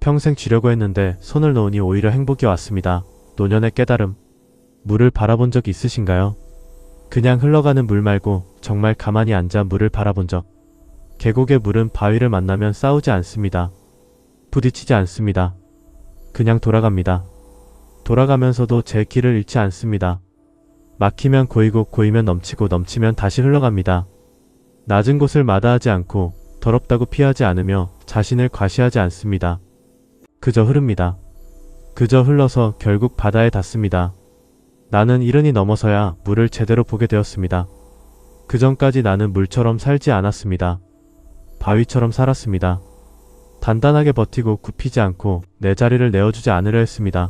평생 쥐려고 했는데 손을 놓으니 오히려 행복이 왔습니다. 노년의 깨달음. 물을 바라본 적 있으신가요? 그냥 흘러가는 물 말고 정말 가만히 앉아 물을 바라본 적. 계곡의 물은 바위를 만나면 싸우지 않습니다. 부딪히지 않습니다. 그냥 돌아갑니다. 돌아가면서도 제 길을 잃지 않습니다. 막히면 고이고 고이면 넘치고 넘치면 다시 흘러갑니다. 낮은 곳을 마다하지 않고 더럽다고 피하지 않으며 자신을 과시하지 않습니다. 그저 흐릅니다. 그저 흘러서 결국 바다에 닿습니다. 나는 이른이 넘어서야 물을 제대로 보게 되었습니다. 그 전까지 나는 물처럼 살지 않았습니다. 바위처럼 살았습니다. 단단하게 버티고 굽히지 않고 내 자리를 내어주지 않으려 했습니다.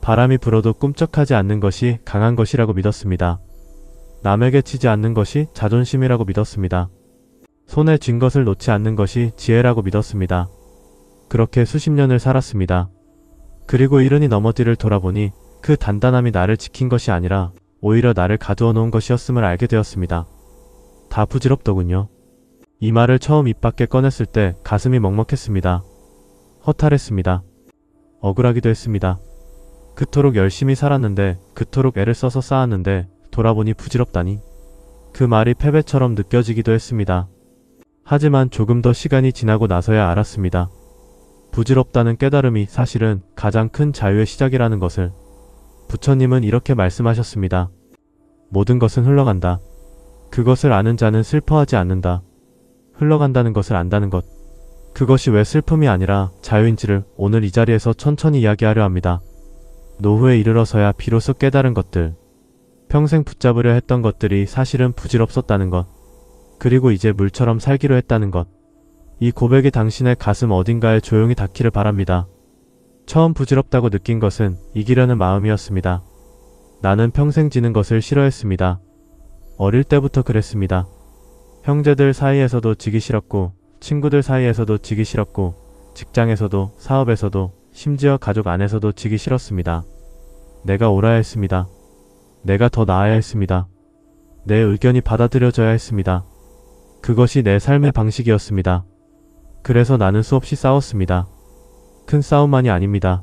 바람이 불어도 꿈쩍하지 않는 것이 강한 것이라고 믿었습니다. 남에게 치지 않는 것이 자존심이라고 믿었습니다. 손에 쥔 것을 놓지 않는 것이 지혜라고 믿었습니다. 그렇게 수십 년을 살았습니다. 그리고 이른이 넘어 뒤를 돌아보니 그 단단함이 나를 지킨 것이 아니라 오히려 나를 가두어 놓은 것이었음을 알게 되었습니다. 다 부질없더군요. 이 말을 처음 입 밖에 꺼냈을 때 가슴이 먹먹했습니다. 허탈했습니다. 억울하기도 했습니다. 그토록 열심히 살았는데, 그토록 애를 써서 쌓았는데 돌아보니 부질없다니. 그 말이 패배처럼 느껴지기도 했습니다. 하지만 조금 더 시간이 지나고 나서야 알았습니다. 부질없다는 깨달음이 사실은 가장 큰 자유의 시작이라는 것을. 부처님은 이렇게 말씀하셨습니다. 모든 것은 흘러간다. 그것을 아는 자는 슬퍼하지 않는다. 흘러간다는 것을 안다는 것. 그것이 왜 슬픔이 아니라 자유인지를 오늘 이 자리에서 천천히 이야기하려 합니다. 노후에 이르러서야 비로소 깨달은 것들. 평생 붙잡으려 했던 것들이 사실은 부질없었다는 것. 그리고 이제 물처럼 살기로 했다는 것. 이 고백이 당신의 가슴 어딘가에 조용히 닿기를 바랍니다. 처음 부질없다고 느낀 것은 이기려는 마음이었습니다. 나는 평생 지는 것을 싫어했습니다. 어릴 때부터 그랬습니다. 형제들 사이에서도 지기 싫었고, 친구들 사이에서도 지기 싫었고, 직장에서도, 사업에서도, 심지어 가족 안에서도 지기 싫었습니다. 내가 옳아야 했습니다. 내가 더 나아야 했습니다. 내 의견이 받아들여져야 했습니다. 그것이 내 삶의 방식이었습니다. 그래서 나는 수없이 싸웠습니다. 큰 싸움만이 아닙니다.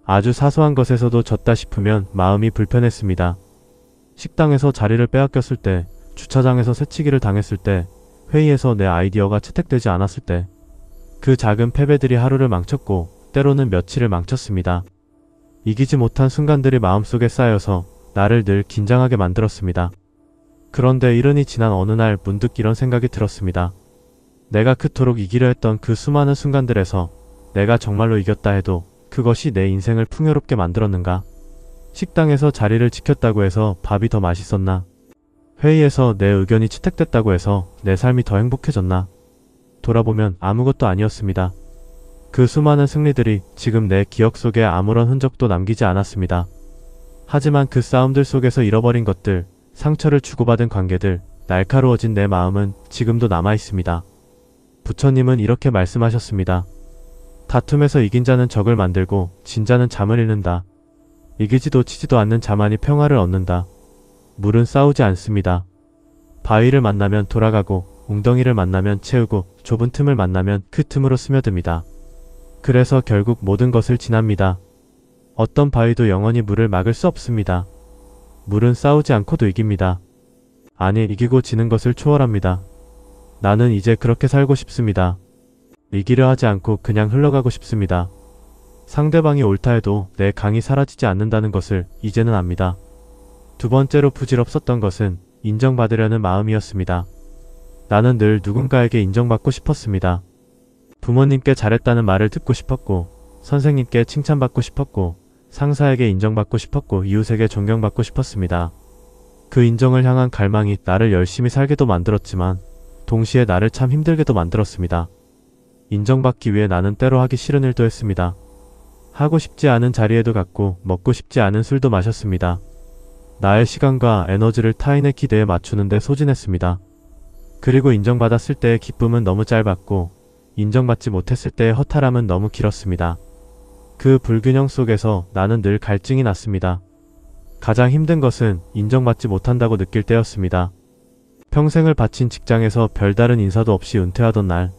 아주 사소한 것에서도 졌다 싶으면 마음이 불편했습니다. 식당에서 자리를 빼앗겼을 때, 주차장에서 새치기를 당했을 때, 회의에서 내 아이디어가 채택되지 않았을 때, 그 작은 패배들이 하루를 망쳤고 때로는 며칠을 망쳤습니다. 이기지 못한 순간들이 마음속에 쌓여서 나를 늘 긴장하게 만들었습니다. 그런데 이른이 지난 어느 날 문득 이런 생각이 들었습니다. 내가 그토록 이기려 했던 그 수많은 순간들에서 내가 정말로 이겼다 해도 그것이 내 인생을 풍요롭게 만들었는가? 식당에서 자리를 지켰다고 해서 밥이 더 맛있었나? 회의에서 내 의견이 채택됐다고 해서 내 삶이 더 행복해졌나? 돌아보면 아무것도 아니었습니다. 그 수많은 승리들이 지금 내 기억 속에 아무런 흔적도 남기지 않았습니다. 하지만 그 싸움들 속에서 잃어버린 것들, 상처를 주고받은 관계들, 날카로워진 내 마음은 지금도 남아있습니다. 부처님은 이렇게 말씀하셨습니다. 다툼에서 이긴 자는 적을 만들고 진 자는 잠을 잃는다. 이기지도 치지도 않는 자만이 평화를 얻는다. 물은 싸우지 않습니다. 바위를 만나면 돌아가고 웅덩이를 만나면 채우고 좁은 틈을 만나면 그 틈으로 스며듭니다. 그래서 결국 모든 것을 지납니다. 어떤 바위도 영원히 물을 막을 수 없습니다. 물은 싸우지 않고도 이깁니다. 아니, 이기고 지는 것을 초월합니다. 나는 이제 그렇게 살고 싶습니다. 이기려 하지 않고 그냥 흘러가고 싶습니다. 상대방이 옳다 해도 내 강이 사라지지 않는다는 것을 이제는 압니다. 두 번째로 부질없었던 것은 인정받으려는 마음이었습니다. 나는 늘 누군가에게 인정받고 싶었습니다. 부모님께 잘했다는 말을 듣고 싶었고, 선생님께 칭찬받고 싶었고, 상사에게 인정받고 싶었고, 이웃에게 존경받고 싶었습니다. 그 인정을 향한 갈망이 나를 열심히 살게도 만들었지만 동시에 나를 참 힘들게도 만들었습니다. 인정받기 위해 나는 때로 하기 싫은 일도 했습니다. 하고 싶지 않은 자리에도 갔고 먹고 싶지 않은 술도 마셨습니다. 나의 시간과 에너지를 타인의 기대에 맞추는데 소진했습니다. 그리고 인정받았을 때의 기쁨은 너무 짧았고 인정받지 못했을 때의 허탈함은 너무 길었습니다. 그 불균형 속에서 나는 늘 갈증이 났습니다. 가장 힘든 것은 인정받지 못한다고 느낄 때였습니다. 평생을 바친 직장에서 별다른 인사도 없이 은퇴하던 날,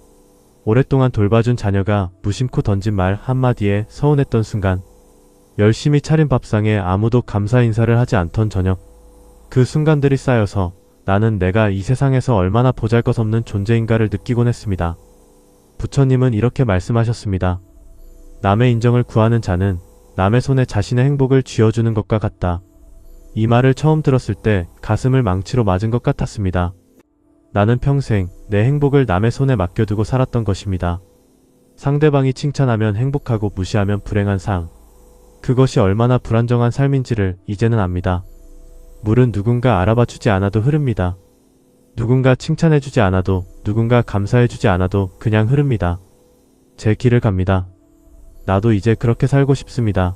오랫동안 돌봐준 자녀가 무심코 던진 말 한마디에 서운했던 순간, 열심히 차린 밥상에 아무도 감사 인사를 하지 않던 저녁, 그 순간들이 쌓여서 나는 내가 이 세상에서 얼마나 보잘것없는 존재인가를 느끼곤 했습니다. 부처님은 이렇게 말씀하셨습니다. 남의 인정을 구하는 자는 남의 손에 자신의 행복을 쥐어주는 것과 같다. 이 말을 처음 들었을 때 가슴을 망치로 맞은 것 같았습니다. 나는 평생 내 행복을 남의 손에 맡겨두고 살았던 것입니다. 상대방이 칭찬하면 행복하고 무시하면 불행한 삶. 그것이 얼마나 불안정한 삶인지를 이제는 압니다. 물은 누군가 알아봐주지 않아도 흐릅니다. 누군가 칭찬해주지 않아도, 누군가 감사해주지 않아도 그냥 흐릅니다. 제 길을 갑니다. 나도 이제 그렇게 살고 싶습니다.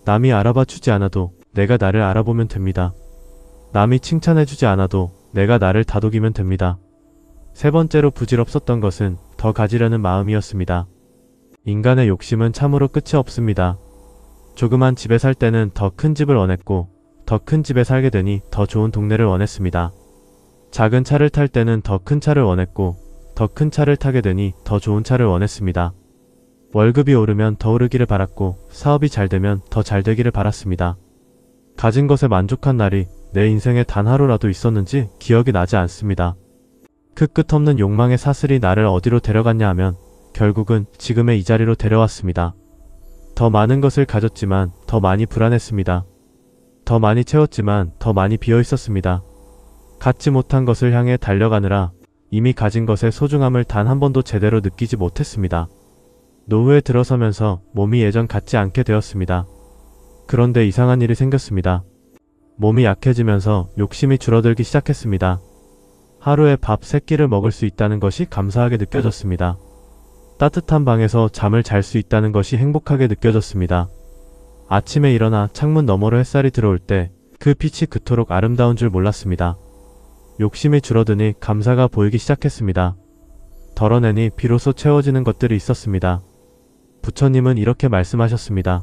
남이 알아봐주지 않아도 내가 나를 알아보면 됩니다. 남이 칭찬해주지 않아도 내가 나를 다독이면 됩니다. 세 번째로 부질없었던 것은 더 가지려는 마음이었습니다. 인간의 욕심은 참으로 끝이 없습니다. 조그만 집에 살 때는 더 큰 집을 원했고, 더 큰 집에 살게 되니 더 좋은 동네를 원했습니다. 작은 차를 탈 때는 더 큰 차를 원했고, 더 큰 차를 타게 되니 더 좋은 차를 원했습니다. 월급이 오르면 더 오르기를 바랐고, 사업이 잘 되면 더 잘 되기를 바랐습니다. 가진 것에 만족한 날이 내 인생에 단 하루라도 있었는지 기억이 나지 않습니다. 그 끝없는 욕망의 사슬이 나를 어디로 데려갔냐 하면 결국은 지금의 이 자리로 데려왔습니다. 더 많은 것을 가졌지만 더 많이 불안했습니다. 더 많이 채웠지만 더 많이 비어 있었습니다. 갖지 못한 것을 향해 달려가느라 이미 가진 것의 소중함을 단 한 번도 제대로 느끼지 못했습니다. 노후에 들어서면서 몸이 예전 같지 않게 되었습니다. 그런데 이상한 일이 생겼습니다. 몸이 약해지면서 욕심이 줄어들기 시작했습니다. 하루에 밥 3끼를 먹을 수 있다는 것이 감사하게 느껴졌습니다. 따뜻한 방에서 잠을 잘 수 있다는 것이 행복하게 느껴졌습니다. 아침에 일어나 창문 너머로 햇살이 들어올 때 그 빛이 그토록 아름다운 줄 몰랐습니다. 욕심이 줄어드니 감사가 보이기 시작했습니다. 덜어내니 비로소 채워지는 것들이 있었습니다. 부처님은 이렇게 말씀하셨습니다.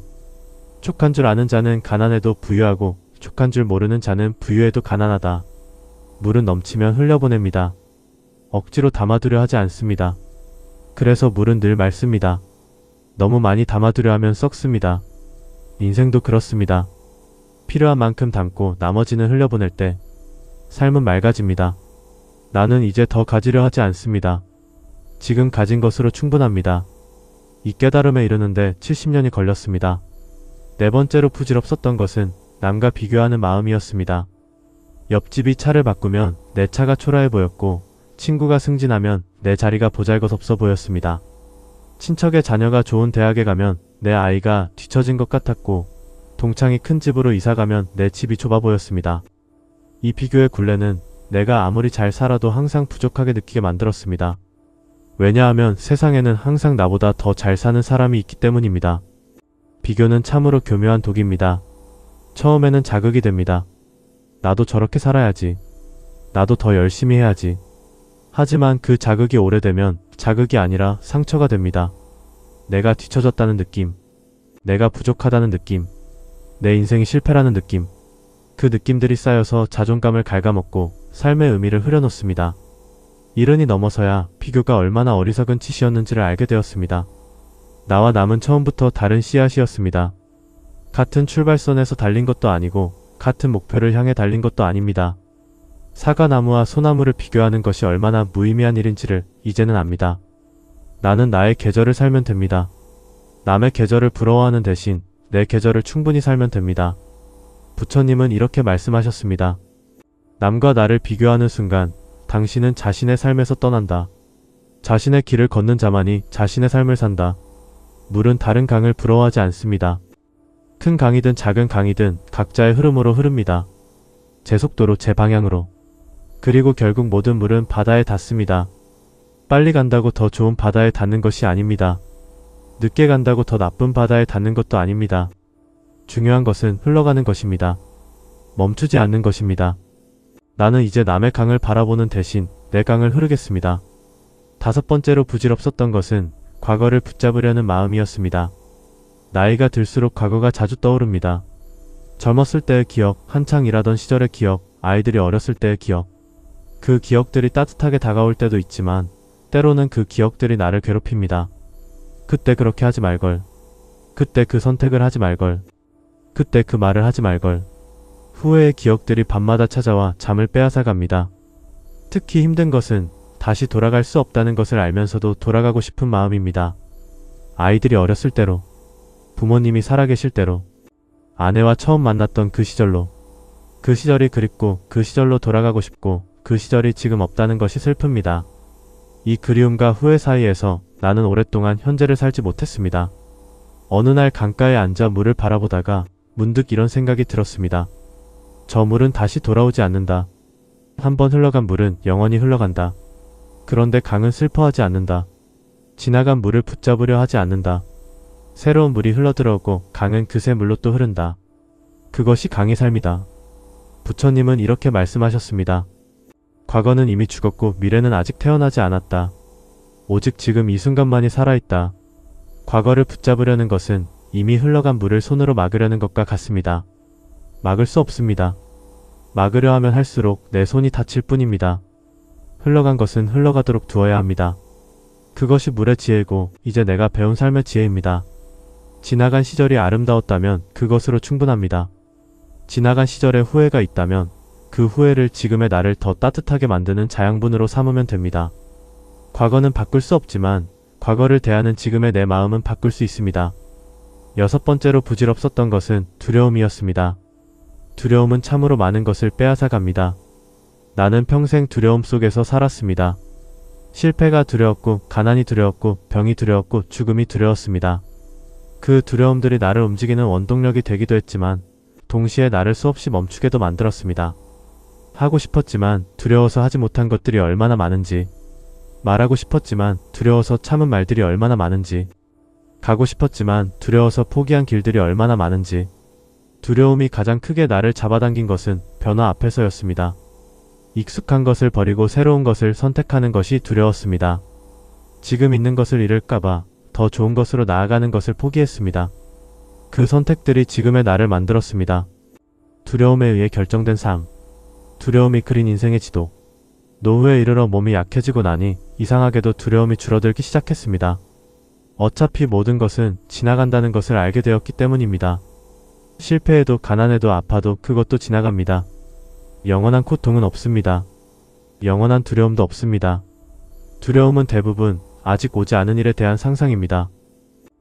족한 줄 아는 자는 가난해도 부유하고 족한 줄 모르는 자는 부유해도 가난하다. 물은 넘치면 흘려보냅니다. 억지로 담아두려 하지 않습니다. 그래서 물은 늘 맑습니다. 너무 많이 담아두려 하면 썩습니다. 인생도 그렇습니다. 필요한 만큼 담고 나머지는 흘려보낼 때 삶은 맑아집니다. 나는 이제 더 가지려 하지 않습니다. 지금 가진 것으로 충분합니다. 이 깨달음에 이르는데 70년이 걸렸습니다. 네 번째로 부질없었던 것은 남과 비교하는 마음이었습니다. 옆집이 차를 바꾸면 내 차가 초라해 보였고, 친구가 승진하면 내 자리가 보잘것없어 보였습니다. 친척의 자녀가 좋은 대학에 가면 내 아이가 뒤처진 것 같았고, 동창이 큰 집으로 이사가면 내 집이 좁아 보였습니다. 이 비교의 굴레는 내가 아무리 잘 살아도 항상 부족하게 느끼게 만들었습니다. 왜냐하면 세상에는 항상 나보다 더 잘 사는 사람이 있기 때문입니다. 비교는 참으로 교묘한 독입니다. 처음에는 자극이 됩니다. 나도 저렇게 살아야지. 나도 더 열심히 해야지. 하지만 그 자극이 오래되면 자극이 아니라 상처가 됩니다. 내가 뒤처졌다는 느낌, 내가 부족하다는 느낌, 내 인생이 실패라는 느낌. 그 느낌들이 쌓여서 자존감을 갉아먹고 삶의 의미를 흐려놓습니다. 이른이 넘어서야 비교가 얼마나 어리석은 짓이었는지를 알게 되었습니다. 나와 남은 처음부터 다른 씨앗이었습니다. 같은 출발선에서 달린 것도 아니고 같은 목표를 향해 달린 것도 아닙니다. 사과나무와 소나무를 비교하는 것이 얼마나 무의미한 일인지를 이제는 압니다. 나는 나의 계절을 살면 됩니다. 남의 계절을 부러워하는 대신 내 계절을 충분히 살면 됩니다. 부처님은 이렇게 말씀하셨습니다. 남과 나를 비교하는 순간 당신은 자신의 삶에서 떠난다. 자신의 길을 걷는 자만이 자신의 삶을 산다. 물은 다른 강을 부러워하지 않습니다. 큰 강이든 작은 강이든 각자의 흐름으로 흐릅니다. 제 속도로, 제 방향으로. 그리고 결국 모든 물은 바다에 닿습니다. 빨리 간다고 더 좋은 바다에 닿는 것이 아닙니다. 늦게 간다고 더 나쁜 바다에 닿는 것도 아닙니다. 중요한 것은 흘러가는 것입니다. 멈추지 않는 것입니다. 나는 이제 남의 강을 바라보는 대신 내 강을 흐르겠습니다. 다섯 번째로 부질없었던 것은 과거를 붙잡으려는 마음이었습니다. 나이가 들수록 과거가 자주 떠오릅니다. 젊었을 때의 기억, 한창 일하던 시절의 기억, 아이들이 어렸을 때의 기억. 그 기억들이 따뜻하게 다가올 때도 있지만 때로는 그 기억들이 나를 괴롭힙니다. 그때 그렇게 하지 말걸. 그때 그 선택을 하지 말걸. 그때 그 말을 하지 말걸. 후회의 기억들이 밤마다 찾아와 잠을 빼앗아갑니다. 특히 힘든 것은 다시 돌아갈 수 없다는 것을 알면서도 돌아가고 싶은 마음입니다. 아이들이 어렸을 때로, 부모님이 살아계실 때로, 아내와 처음 만났던 그 시절로, 그 시절이 그립고 그 시절로 돌아가고 싶고 그 시절이 지금 없다는 것이 슬픕니다. 이 그리움과 후회 사이에서 나는 오랫동안 현재를 살지 못했습니다. 어느 날 강가에 앉아 물을 바라보다가 문득 이런 생각이 들었습니다. 저 물은 다시 돌아오지 않는다. 한번 흘러간 물은 영원히 흘러간다. 그런데 강은 슬퍼하지 않는다. 지나간 물을 붙잡으려 하지 않는다. 새로운 물이 흘러들어오고 강은 그새 물로 또 흐른다. 그것이 강의 삶이다. 부처님은 이렇게 말씀하셨습니다. 과거는 이미 죽었고 미래는 아직 태어나지 않았다. 오직 지금 이 순간만이 살아있다. 과거를 붙잡으려는 것은 이미 흘러간 물을 손으로 막으려는 것과 같습니다. 막을 수 없습니다. 막으려 하면 할수록 내 손이 다칠 뿐입니다. 흘러간 것은 흘러가도록 두어야 합니다. 그것이 물의 지혜고 이제 내가 배운 삶의 지혜입니다. 지나간 시절이 아름다웠다면 그것으로 충분합니다. 지나간 시절에 후회가 있다면 그 후회를 지금의 나를 더 따뜻하게 만드는 자양분으로 삼으면 됩니다. 과거는 바꿀 수 없지만 과거를 대하는 지금의 내 마음은 바꿀 수 있습니다. 6번째로 부질없었던 것은 두려움이었습니다. 두려움은 참으로 많은 것을 빼앗아 갑니다. 나는 평생 두려움 속에서 살았습니다. 실패가 두려웠고, 가난이 두려웠고, 병이 두려웠고, 죽음이 두려웠습니다. 그 두려움들이 나를 움직이는 원동력이 되기도 했지만 동시에 나를 수없이 멈추게도 만들었습니다. 하고 싶었지만 두려워서 하지 못한 것들이 얼마나 많은지, 말하고 싶었지만 두려워서 참은 말들이 얼마나 많은지, 가고 싶었지만 두려워서 포기한 길들이 얼마나 많은지, 두려움이 가장 크게 나를 잡아당긴 것은 변화 앞에서였습니다. 익숙한 것을 버리고 새로운 것을 선택하는 것이 두려웠습니다. 지금 있는 것을 잃을까봐 더 좋은 것으로 나아가는 것을 포기했습니다. 그 선택들이 지금의 나를 만들었습니다. 두려움에 의해 결정된 삶, 두려움이 그린 인생의 지도. 노후에 이르러 몸이 약해지고 나니 이상하게도 두려움이 줄어들기 시작했습니다. 어차피 모든 것은 지나간다는 것을 알게 되었기 때문입니다. 실패해도 가난해도 아파도 그것도 지나갑니다. 영원한 고통은 없습니다. 영원한 두려움도 없습니다. 두려움은 대부분 아직 오지 않은 일에 대한 상상입니다.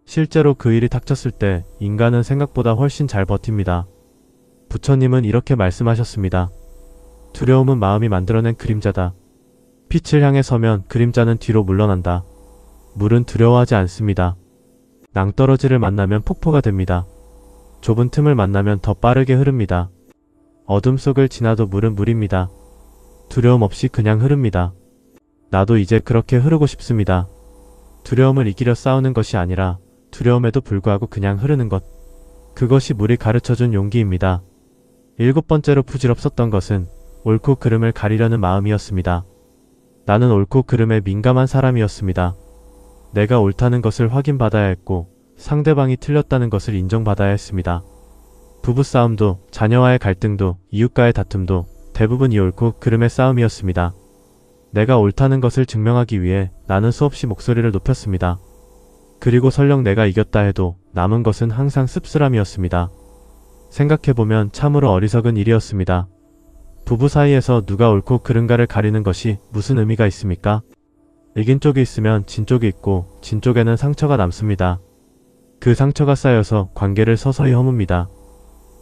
실제로 그 일이 닥쳤을 때 인간은 생각보다 훨씬 잘 버팁니다. 부처님은 이렇게 말씀하셨습니다. 두려움은 마음이 만들어낸 그림자다. 빛을 향해 서면 그림자는 뒤로 물러난다. 물은 두려워하지 않습니다. 낭떠러지를 만나면 폭포가 됩니다. 좁은 틈을 만나면 더 빠르게 흐릅니다. 어둠 속을 지나도 물은 물입니다. 두려움 없이 그냥 흐릅니다. 나도 이제 그렇게 흐르고 싶습니다. 두려움을 이기려 싸우는 것이 아니라 두려움에도 불구하고 그냥 흐르는 것. 그것이 물이 가르쳐준 용기입니다. 7번째로 부질없었던 것은 옳고 그름을 가리려는 마음이었습니다. 나는 옳고 그름에 민감한 사람이었습니다. 내가 옳다는 것을 확인받아야 했고 상대방이 틀렸다는 것을 인정받아야 했습니다. 부부싸움도, 자녀와의 갈등도, 이웃과의 다툼도 대부분 이 옳고 그름의 싸움이었습니다. 내가 옳다는 것을 증명하기 위해 나는 수없이 목소리를 높였습니다. 그리고 설령 내가 이겼다 해도 남은 것은 항상 씁쓸함이었습니다. 생각해보면 참으로 어리석은 일이었습니다. 부부 사이에서 누가 옳고 그른가를 가리는 것이 무슨 의미가 있습니까? 이긴 쪽이 있으면 진 쪽이 있고 진 쪽에는 상처가 남습니다. 그 상처가 쌓여서 관계를 서서히 허뭅니다.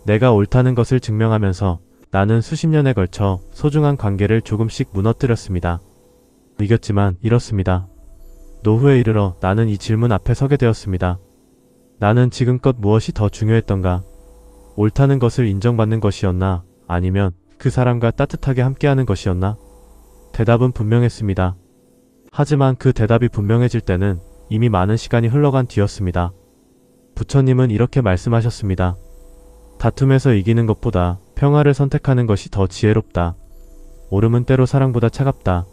내가 옳다는 것을 증명하면서 나는 수십 년에 걸쳐 소중한 관계를 조금씩 무너뜨렸습니다. 이겼지만 잃었습니다. 노후에 이르러 나는 이 질문 앞에 서게 되었습니다. 나는 지금껏 무엇이 더 중요했던가? 옳다는 것을 인정받는 것이었나? 아니면 그 사람과 따뜻하게 함께하는 것이었나? 대답은 분명했습니다. 하지만 그 대답이 분명해질 때는 이미 많은 시간이 흘러간 뒤였습니다. 부처님은 이렇게 말씀하셨습니다. 다툼에서 이기는 것보다 평화를 선택하는 것이 더 지혜롭다. 옳음은 때로 사랑보다 차갑다.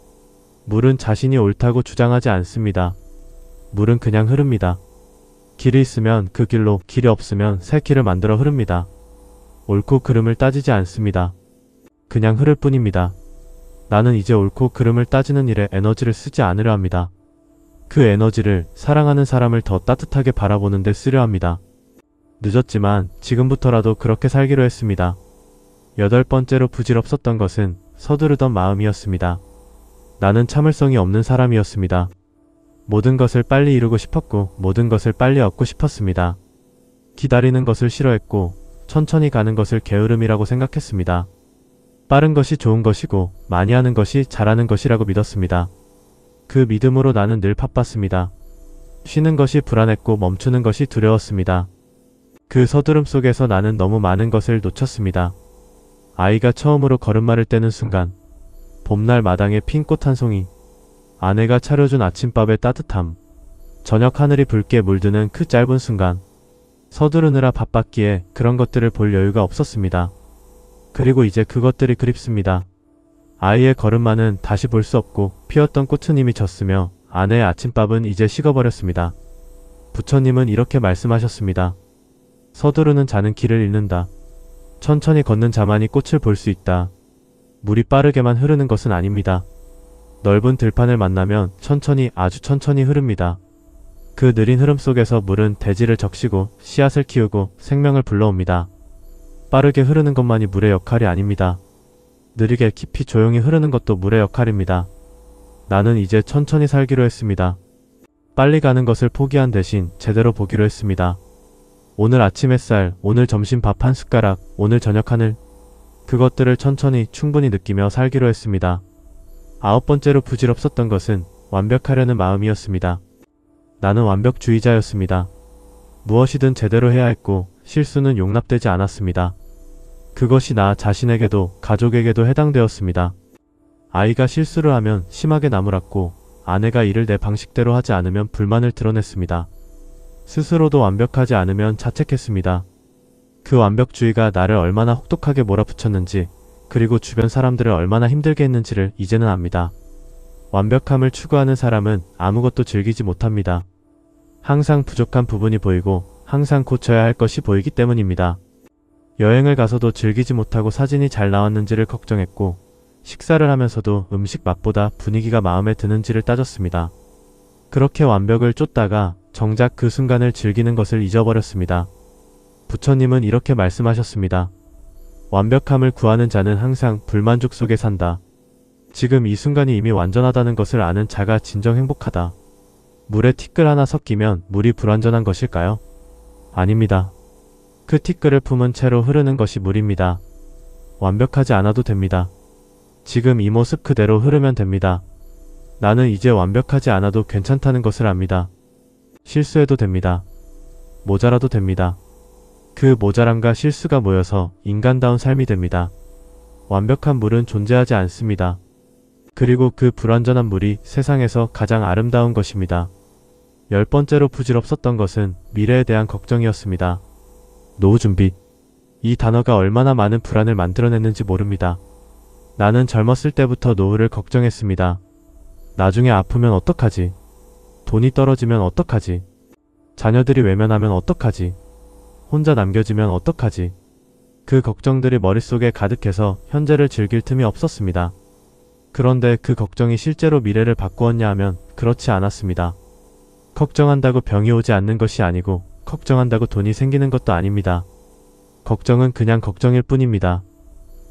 물은 자신이 옳다고 주장하지 않습니다. 물은 그냥 흐릅니다. 길이 있으면 그 길로, 길이 없으면 새 길을 만들어 흐릅니다. 옳고 그름을 따지지 않습니다. 그냥 흐를 뿐입니다. 나는 이제 옳고 그름을 따지는 일에 에너지를 쓰지 않으려 합니다. 그 에너지를 사랑하는 사람을 더 따뜻하게 바라보는 데 쓰려 합니다. 늦었지만 지금부터라도 그렇게 살기로 했습니다. 8번째로 부질없었던 것은 서두르던 마음이었습니다. 나는 참을성이 없는 사람이었습니다. 모든 것을 빨리 이루고 싶었고 모든 것을 빨리 얻고 싶었습니다. 기다리는 것을 싫어했고 천천히 가는 것을 게으름이라고 생각했습니다. 빠른 것이 좋은 것이고 많이 하는 것이 잘하는 것이라고 믿었습니다. 그 믿음으로 나는 늘 바빴습니다. 쉬는 것이 불안했고 멈추는 것이 두려웠습니다. 그 서두름 속에서 나는 너무 많은 것을 놓쳤습니다. 아이가 처음으로 걸음마를 떼는 순간, 봄날 마당에 핀 꽃 한 송이, 아내가 차려준 아침밥의 따뜻함, 저녁 하늘이 붉게 물드는 그 짧은 순간, 서두르느라 바빴기에 그런 것들을 볼 여유가 없었습니다. 그리고 이제 그것들이 그립습니다. 아이의 걸음마는 다시 볼 수 없고 피었던 꽃은 이미 졌으며 아내의 아침밥은 이제 식어버렸습니다. 부처님은 이렇게 말씀하셨습니다. 서두르는 자는 길을 잃는다. 천천히 걷는 자만이 꽃을 볼 수 있다. 물이 빠르게만 흐르는 것은 아닙니다. 넓은 들판을 만나면 천천히 아주 천천히 흐릅니다. 그 느린 흐름 속에서 물은 대지를 적시고 씨앗을 키우고 생명을 불러옵니다. 빠르게 흐르는 것만이 물의 역할이 아닙니다. 느리게 깊이 조용히 흐르는 것도 물의 역할입니다. 나는 이제 천천히 살기로 했습니다. 빨리 가는 것을 포기한 대신 제대로 보기로 했습니다. 오늘 아침 햇살, 오늘 점심 밥 한 숟가락, 오늘 저녁 하늘, 그것들을 천천히 충분히 느끼며 살기로 했습니다. 9번째로 부질없었던 것은 완벽하려는 마음이었습니다. 나는 완벽주의자였습니다. 무엇이든 제대로 해야 했고 실수는 용납되지 않았습니다. 그것이 나 자신에게도 가족에게도 해당되었습니다. 아이가 실수를 하면 심하게 나무랐고 아내가 일을 내 방식대로 하지 않으면 불만을 드러냈습니다. 스스로도 완벽하지 않으면 자책했습니다. 그 완벽주의가 나를 얼마나 혹독하게 몰아붙였는지 그리고 주변 사람들을 얼마나 힘들게 했는지를 이제는 압니다. 완벽함을 추구하는 사람은 아무것도 즐기지 못합니다. 항상 부족한 부분이 보이고 항상 고쳐야 할 것이 보이기 때문입니다. 여행을 가서도 즐기지 못하고 사진이 잘 나왔는지를 걱정했고 식사를 하면서도 음식 맛보다 분위기가 마음에 드는지를 따졌습니다. 그렇게 완벽을 쫓다가 정작 그 순간을 즐기는 것을 잊어버렸습니다. 부처님은 이렇게 말씀하셨습니다. 완벽함을 구하는 자는 항상 불만족 속에 산다. 지금 이 순간이 이미 완전하다는 것을 아는 자가 진정 행복하다. 물에 티끌 하나 섞이면 물이 불완전한 것일까요? 아닙니다. 그 티끌을 품은 채로 흐르는 것이 물입니다. 완벽하지 않아도 됩니다. 지금 이 모습 그대로 흐르면 됩니다. 나는 이제 완벽하지 않아도 괜찮다는 것을 압니다. 실수해도 됩니다. 모자라도 됩니다. 그 모자람과 실수가 모여서 인간다운 삶이 됩니다. 완벽한 물은 존재하지 않습니다. 그리고 그 불완전한 물이 세상에서 가장 아름다운 것입니다. 10번째로 부질없었던 것은 미래에 대한 걱정이었습니다. 노후 준비. 이 단어가 얼마나 많은 불안을 만들어냈는지 모릅니다. 나는 젊었을 때부터 노후를 걱정했습니다. 나중에 아프면 어떡하지? 돈이 떨어지면 어떡하지? 자녀들이 외면하면 어떡하지? 혼자 남겨지면 어떡하지? 그 걱정들이 머릿속에 가득해서 현재를 즐길 틈이 없었습니다. 그런데 그 걱정이 실제로 미래를 바꾸었냐 하면 그렇지 않았습니다. 걱정한다고 병이 오지 않는 것이 아니고 걱정한다고 돈이 생기는 것도 아닙니다. 걱정은 그냥 걱정일 뿐입니다.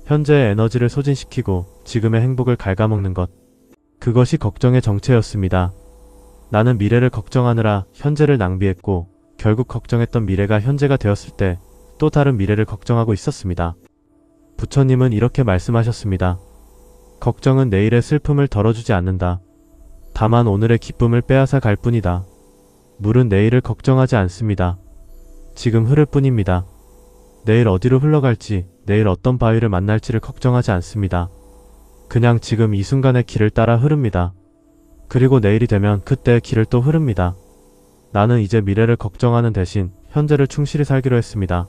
현재의 에너지를 소진시키고 지금의 행복을 갉아먹는 것. 그것이 걱정의 정체였습니다. 나는 미래를 걱정하느라 현재를 낭비했고 결국 걱정했던 미래가 현재가 되었을 때 또 다른 미래를 걱정하고 있었습니다. 부처님은 이렇게 말씀하셨습니다. 걱정은 내일의 슬픔을 덜어주지 않는다. 다만 오늘의 기쁨을 빼앗아 갈 뿐이다. 물은 내일을 걱정하지 않습니다. 지금 흐를 뿐입니다. 내일 어디로 흘러갈지, 내일 어떤 바위를 만날지를 걱정하지 않습니다. 그냥 지금 이 순간의 길을 따라 흐릅니다. 그리고 내일이 되면 그때의 길을 또 흐릅니다. 나는 이제 미래를 걱정하는 대신 현재를 충실히 살기로 했습니다.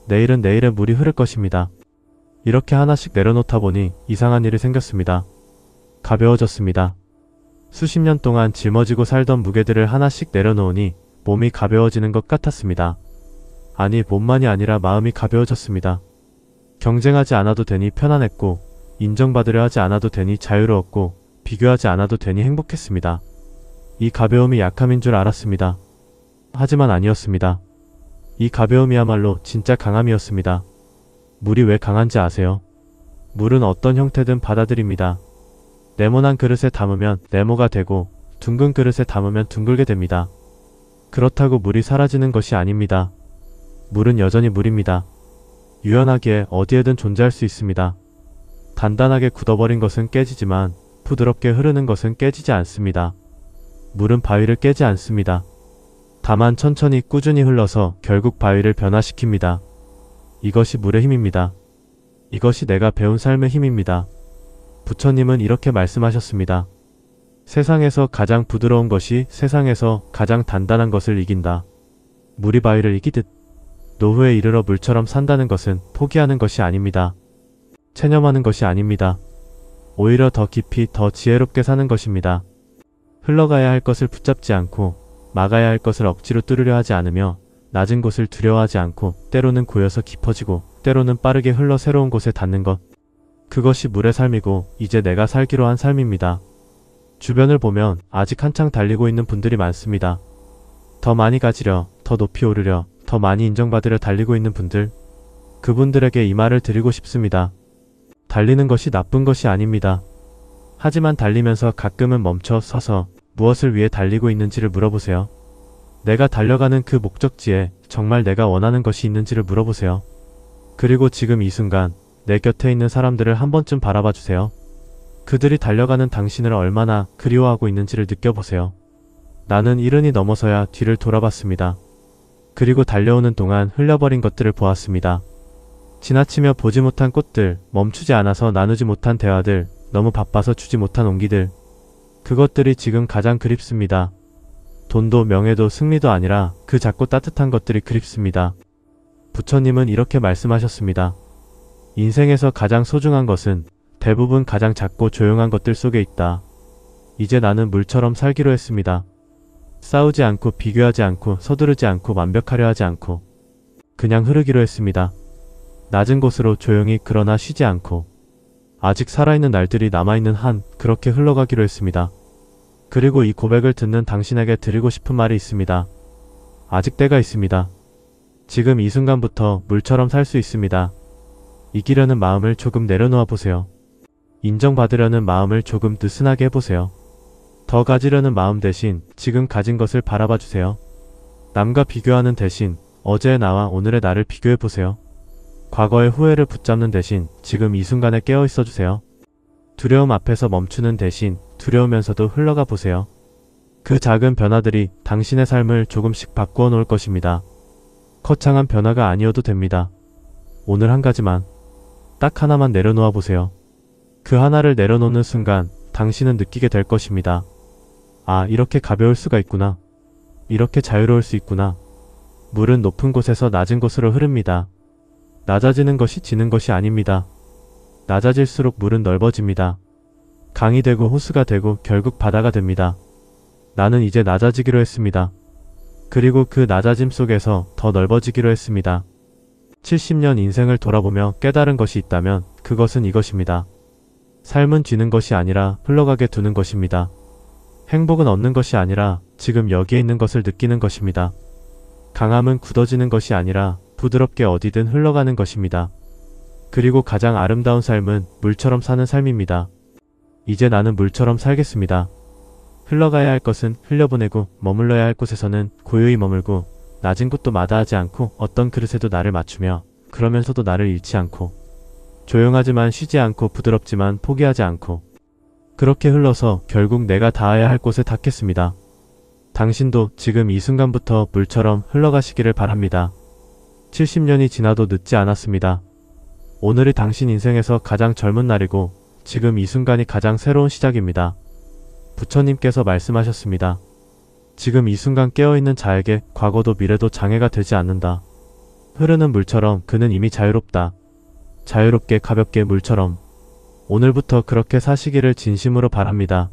내일은 내일의 물이 흐를 것입니다. 이렇게 하나씩 내려놓다 보니 이상한 일이 생겼습니다. 가벼워졌습니다. 수십 년 동안 짊어지고 살던 무게들을 하나씩 내려놓으니 몸이 가벼워지는 것 같았습니다. 아니, 몸만이 아니라 마음이 가벼워졌습니다. 경쟁하지 않아도 되니 편안했고 인정받으려 하지 않아도 되니 자유로웠고 비교하지 않아도 되니 행복했습니다. 이 가벼움이 약함인 줄 알았습니다. 하지만 아니었습니다. 이 가벼움이야말로 진짜 강함이었습니다. 물이 왜 강한지 아세요? 물은 어떤 형태든 받아들입니다. 네모난 그릇에 담으면 네모가 되고 둥근 그릇에 담으면 둥글게 됩니다. 그렇다고 물이 사라지는 것이 아닙니다. 물은 여전히 물입니다. 유연하게 어디에든 존재할 수 있습니다. 단단하게 굳어버린 것은 깨지지만 부드럽게 흐르는 것은 깨지지 않습니다. 물은 바위를 깨지 않습니다. 다만 천천히 꾸준히 흘러서 결국 바위를 변화시킵니다. 이것이 물의 힘입니다. 이것이 내가 배운 삶의 힘입니다. 부처님은 이렇게 말씀하셨습니다. 세상에서 가장 부드러운 것이 세상에서 가장 단단한 것을 이긴다. 물이 바위를 이기듯 노후에 이르러 물처럼 산다는 것은 포기하는 것이 아닙니다. 체념하는 것이 아닙니다. 오히려 더 깊이 더 지혜롭게 사는 것입니다. 흘러가야 할 것을 붙잡지 않고 막아야 할 것을 억지로 뚫으려 하지 않으며 낮은 곳을 두려워하지 않고 때로는 고여서 깊어지고 때로는 빠르게 흘러 새로운 곳에 닿는 것. 그것이 물의 삶이고 이제 내가 살기로 한 삶입니다. 주변을 보면 아직 한창 달리고 있는 분들이 많습니다. 더 많이 가지려, 더 높이 오르려, 더 많이 인정받으려 달리고 있는 분들. 그분들에게 이 말을 드리고 싶습니다. 달리는 것이 나쁜 것이 아닙니다. 하지만 달리면서 가끔은 멈춰 서서 무엇을 위해 달리고 있는지를 물어보세요. 내가 달려가는 그 목적지에 정말 내가 원하는 것이 있는지를 물어보세요. 그리고 지금 이 순간 내 곁에 있는 사람들을 한 번쯤 바라봐 주세요. 그들이 달려가는 당신을 얼마나 그리워하고 있는지를 느껴보세요. 나는 이른이 넘어서야 뒤를 돌아봤습니다. 그리고 달려오는 동안 흘려버린 것들을 보았습니다. 지나치며 보지 못한 꽃들, 멈추지 않아서 나누지 못한 대화들, 너무 바빠서 주지 못한 온기들. 그것들이 지금 가장 그립습니다. 돈도 명예도 승리도 아니라 그 작고 따뜻한 것들이 그립습니다. 부처님은 이렇게 말씀하셨습니다. 인생에서 가장 소중한 것은 대부분 가장 작고 조용한 것들 속에 있다. 이제 나는 물처럼 살기로 했습니다. 싸우지 않고 비교하지 않고 서두르지 않고 완벽하려 하지 않고 그냥 흐르기로 했습니다. 낮은 곳으로 조용히 그러나 쉬지 않고 아직 살아있는 날들이 남아있는 한 그렇게 흘러가기로 했습니다. 그리고 이 고백을 듣는 당신에게 드리고 싶은 말이 있습니다. 아직 때가 있습니다. 지금 이 순간부터 물처럼 살 수 있습니다. 이기려는 마음을 조금 내려놓아 보세요. 인정받으려는 마음을 조금 느슨하게 해보세요. 더 가지려는 마음 대신 지금 가진 것을 바라봐 주세요. 남과 비교하는 대신 어제의 나와 오늘의 나를 비교해 보세요. 과거의 후회를 붙잡는 대신 지금 이 순간에 깨어 있어 주세요. 두려움 앞에서 멈추는 대신 두려우면서도 흘러가 보세요. 그 작은 변화들이 당신의 삶을 조금씩 바꾸어 놓을 것입니다. 거창한 변화가 아니어도 됩니다. 오늘 한 가지만, 딱 하나만 내려놓아 보세요. 그 하나를 내려놓는 순간 당신은 느끼게 될 것입니다. 아, 이렇게 가벼울 수가 있구나. 이렇게 자유로울 수 있구나. 물은 높은 곳에서 낮은 곳으로 흐릅니다. 낮아지는 것이 지는 것이 아닙니다. 낮아질수록 물은 넓어집니다. 강이 되고 호수가 되고 결국 바다가 됩니다. 나는 이제 낮아지기로 했습니다. 그리고 그 낮아짐 속에서 더 넓어지기로 했습니다. 70년 인생을 돌아보며 깨달은 것이 있다면 그것은 이것입니다. 삶은 쥐는 것이 아니라 흘러가게 두는 것입니다. 행복은 얻는 것이 아니라 지금 여기에 있는 것을 느끼는 것입니다. 강함은 굳어지는 것이 아니라 부드럽게 어디든 흘러가는 것입니다. 그리고 가장 아름다운 삶은 물처럼 사는 삶입니다. 이제 나는 물처럼 살겠습니다. 흘러가야 할 것은 흘려보내고 머물러야 할 곳에서는 고요히 머물고 낮은 곳도 마다하지 않고 어떤 그릇에도 나를 맞추며 그러면서도 나를 잃지 않고 조용하지만 쉬지 않고 부드럽지만 포기하지 않고 그렇게 흘러서 결국 내가 닿아야 할 곳에 닿겠습니다. 당신도 지금 이 순간부터 물처럼 흘러가시기를 바랍니다. 70년이 지나도 늦지 않았습니다. 오늘이 당신 인생에서 가장 젊은 날이고 지금 이 순간이 가장 새로운 시작입니다. 부처님께서 말씀하셨습니다. 지금 이 순간 깨어있는 자에게 과거도 미래도 장애가 되지 않는다. 흐르는 물처럼 그는 이미 자유롭다. 자유롭게 가볍게 물처럼 오늘부터 그렇게 사시기를 진심으로 바랍니다.